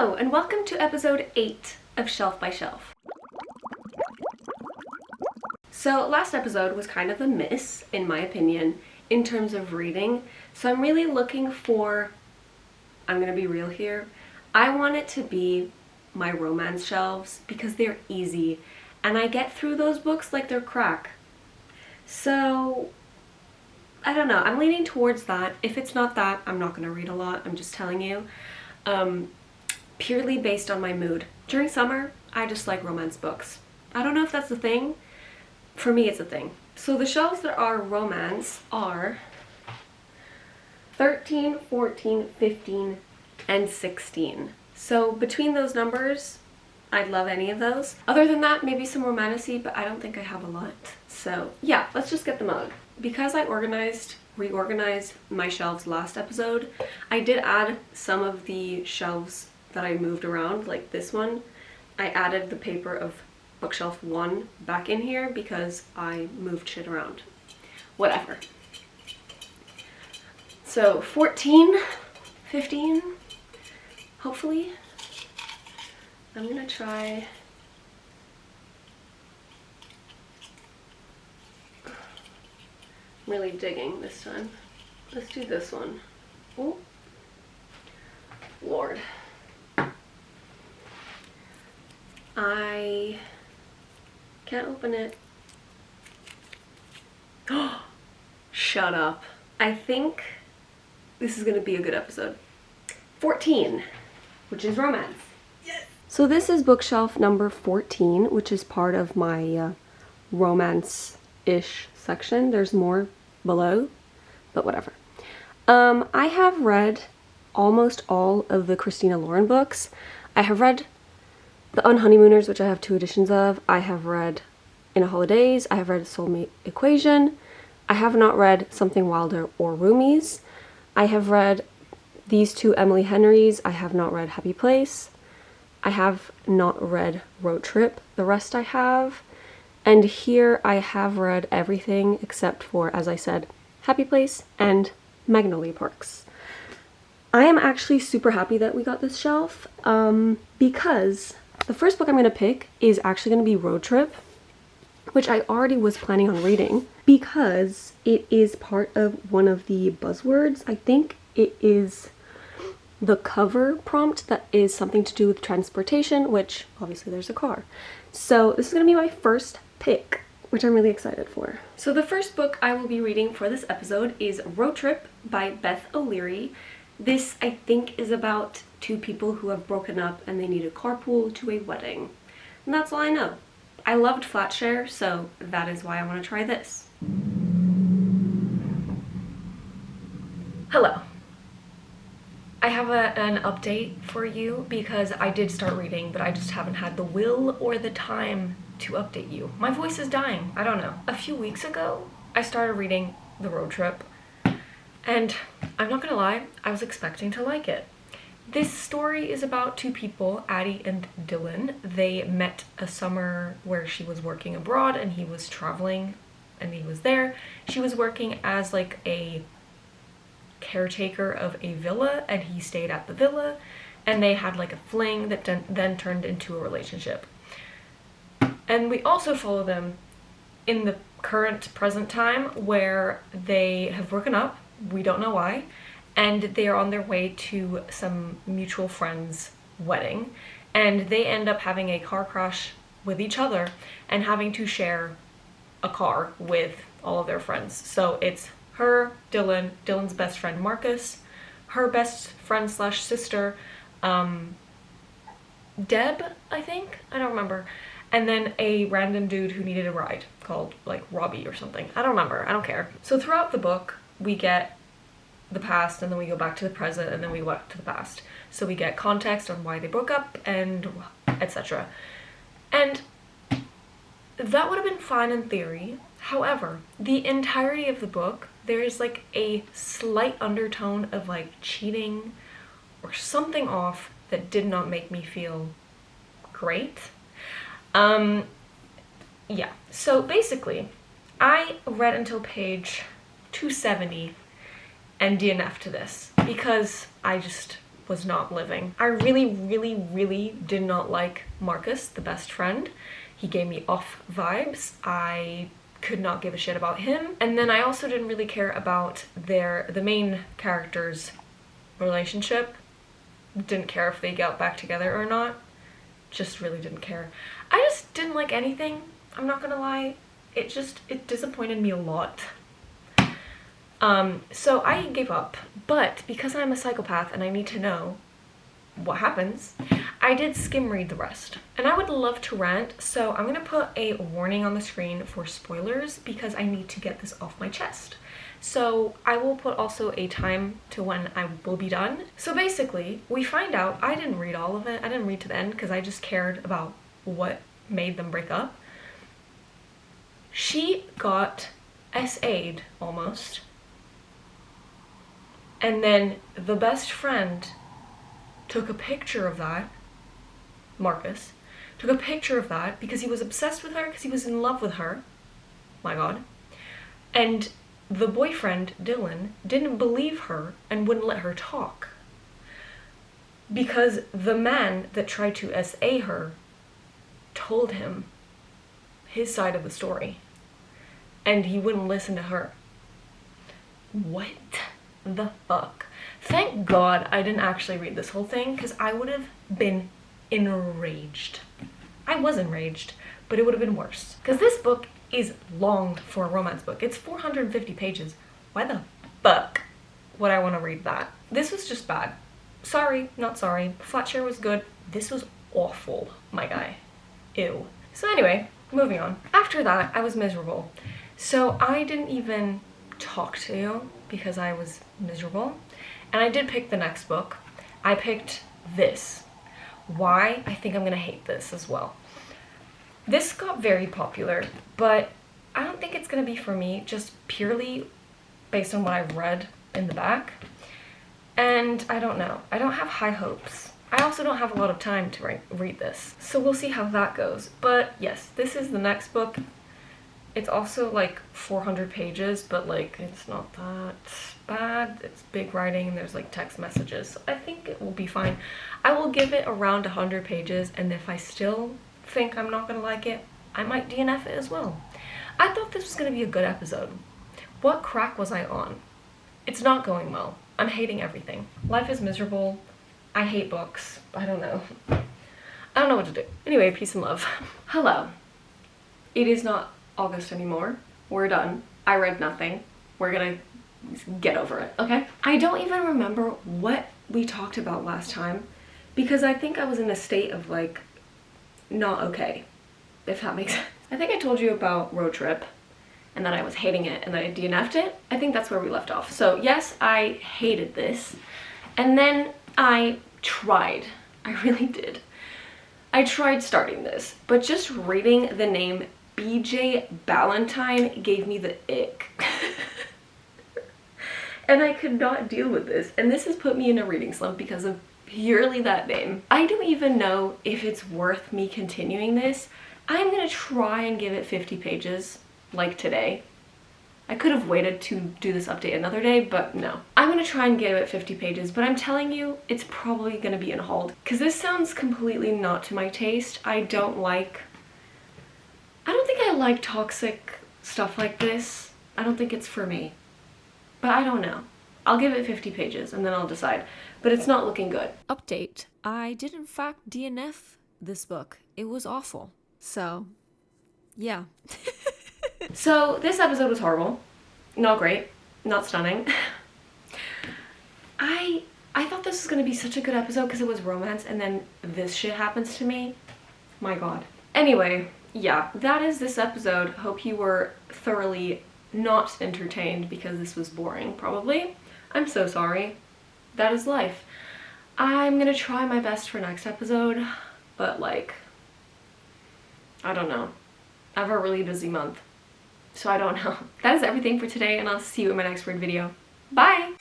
Hello, and welcome to episode 8 of Shelf by Shelf. So last episode was kind of a miss, in my opinion, in terms of reading. So I'm really looking for, I'm gonna be real here, I want it to be my romance shelves because they're easy and I get through those books like they're crack. So I don't know, I'm leaning towards that. If it's not that, I'm not gonna read a lot, I'm just telling you. Purely based on my mood. During summer, I just like romance books. I don't know if that's a thing. For me, it's a thing. So the shelves that are romance are 13, 14, 15, and 16. So between those numbers, I'd love any of those. Other than that, maybe some romantasy, but I don't think I have a lot. So yeah, let's just get the mug. Because I reorganized my shelves last episode, I did add some of the shelves that I moved around, like this one. I added the paper of bookshelf 1 back in here because I moved shit around. Whatever. So 14, 15, hopefully. I'm gonna try. I'm really digging this time. Let's do this one. Oh, Lord. I can't open it. Oh, shut up. I think this is gonna be a good episode. 14, which is romance. Yes. So this is bookshelf number 14, which is part of my romance-ish section. There's more below, but whatever. I have read almost all of the Christina Lauren books. I have read The Unhoneymooners, which I have 2 editions of. I have read In a Holidays. I have read Soulmate Equation. I have not read Something Wilder or Roomies. I have read these 2 Emily Henrys. I have not read Happy Place. I have not read Road Trip. The rest I have. And here I have read everything except for, as I said, Happy Place and Magnolia Parks. I am actually super happy that we got this shelf because the first book I'm going to pick is actually going to be Road Trip, which I already was planning on reading because it is part of one of the buzzwords. I think it is the cover prompt that is something to do with transportation, which obviously there's a car. So this is going to be my first pick, which I'm really excited for. So the first book I will be reading for this episode is Road Trip by Beth O'Leary. This, I think, is about 2 people who have broken up and they need a carpool to a wedding. And that's all I know. I loved Flatshare, so that is why I want to try this. Hello. I have an update for you because I did start reading, but I just haven't had the will or the time to update you. My voice is dying. I don't know. A few weeks ago, I started reading The Road Trip. And I'm not gonna lie, I was expecting to like it. This story is about 2 people, Addie and Dylan. They met a summer where she was working abroad and he was traveling and he was there. She was working as like a caretaker of a villa and he stayed at the villa and they had like a fling that then turned into a relationship. And we also follow them in the current present time where they have broken up. We don't know why, and they are on their way to some mutual friend's wedding, and they end up having a car crash with each other and having to share a car with all of their friends. So it's her, Dylan, Dylan's best friend Marcus, her best friend slash sister, Deb, I think? I don't remember. And then a random dude who needed a ride called like Robbie or something. I don't remember, I don't care. So throughout the book, we get the past and then we go back to the present and then we go back to the past. So we get context on why they broke up and etc. And that would have been fine in theory. However, the entirety of the book, there is like a slight undertone of like cheating or something off that did not make me feel great. Yeah, so basically, I read until page 270 and DNF to this because I just was not living. I really did not like Marcus, the best friend. He gave me off vibes. I could not give a shit about him. And then I also didn't really care about the main character's relationship. Didn't care if they got back together or not. Just really didn't care. I just didn't like anything. I'm not gonna lie. It disappointed me a lot. So I gave up, but because I'm a psychopath and I need to know what happens, I did skim read the rest. And I would love to rant, so I'm gonna put a warning on the screen for spoilers because I need to get this off my chest. So I will put also a time to when I will be done. So basically, we find out, I didn't read all of it, I didn't read to the end because I just cared about what made them break up. She got SA'd almost. And then the best friend took a picture of that, Marcus, took a picture of that because he was obsessed with her, because he was in love with her. My God. And the boyfriend, Dylan, didn't believe her and wouldn't let her talk. Because the man that tried to SA her told him his side of the story. And he wouldn't listen to her. What the fuck? Thank God I didn't actually read this whole thing because I would have been enraged. I was enraged, but it would have been worse. Because this book is long for a romance book. It's 450 pages. Why the fuck would I want to read that? This was just bad. Sorry, not sorry. Flatshare was good. This was awful, my guy. Ew. So anyway, moving on. After that, I was miserable. So I didn't even talk to you because I was miserable. And I did pick the next book. I picked this. Why? I think I'm gonna hate this as well. This got very popular, but I don't think it's gonna be for me, just purely based on what I've read in the back. And I don't know. I don't have high hopes. I also don't have a lot of time to read this. So we'll see how that goes. But yes, this is the next book. It's also like 400 pages, but like it's not that bad. It's big writing and there's like text messages. So I think it will be fine. I will give it around 100 pages, and if I still think I'm not gonna like it, I might DNF it as well. I thought this was gonna be a good episode. What crack was I on? It's not going well. I'm hating everything. Life is miserable. I hate books. I don't know. I don't know what to do. Anyway, peace and love. Hello. It is not August anymore. We're done. I read nothing. We're gonna get over it, okay? I don't even remember what we talked about last time because I think I was in a state of like not okay, if that makes sense. I think I told you about Road Trip and that I was hating it and that I DNF'd it. I think that's where we left off. So yes, I hated this. And then I tried. I really did. I tried starting this, but just reading the name BJ Ballantyne gave me the ick. And I could not deal with this. And this has put me in a reading slump because of purely that name. I don't even know if it's worth me continuing this. I'm gonna try and give it 50 pages, like today. I could have waited to do this update another day, but no. I'm gonna try and give it 50 pages, but I'm telling you, it's probably gonna be in hold. Because this sounds completely not to my taste. I don't think I like toxic stuff like this. I don't think it's for me. But I don't know. I'll give it 50 pages and then I'll decide. But it's not looking good. Update. I did in fact DNF this book. It was awful. So, yeah. So this episode was horrible. Not great. Not stunning. I thought this was gonna be such a good episode because it was romance and then this shit happens to me. My God. Anyway, yeah, that is this episode. Hope you were thoroughly not entertained because this was boring, probably. I'm so sorry. That is life. I'm gonna try my best for next episode, but like, I don't know. I have a really busy month, so I don't know. That is everything for today, and I'll see you in my next weird video. Bye!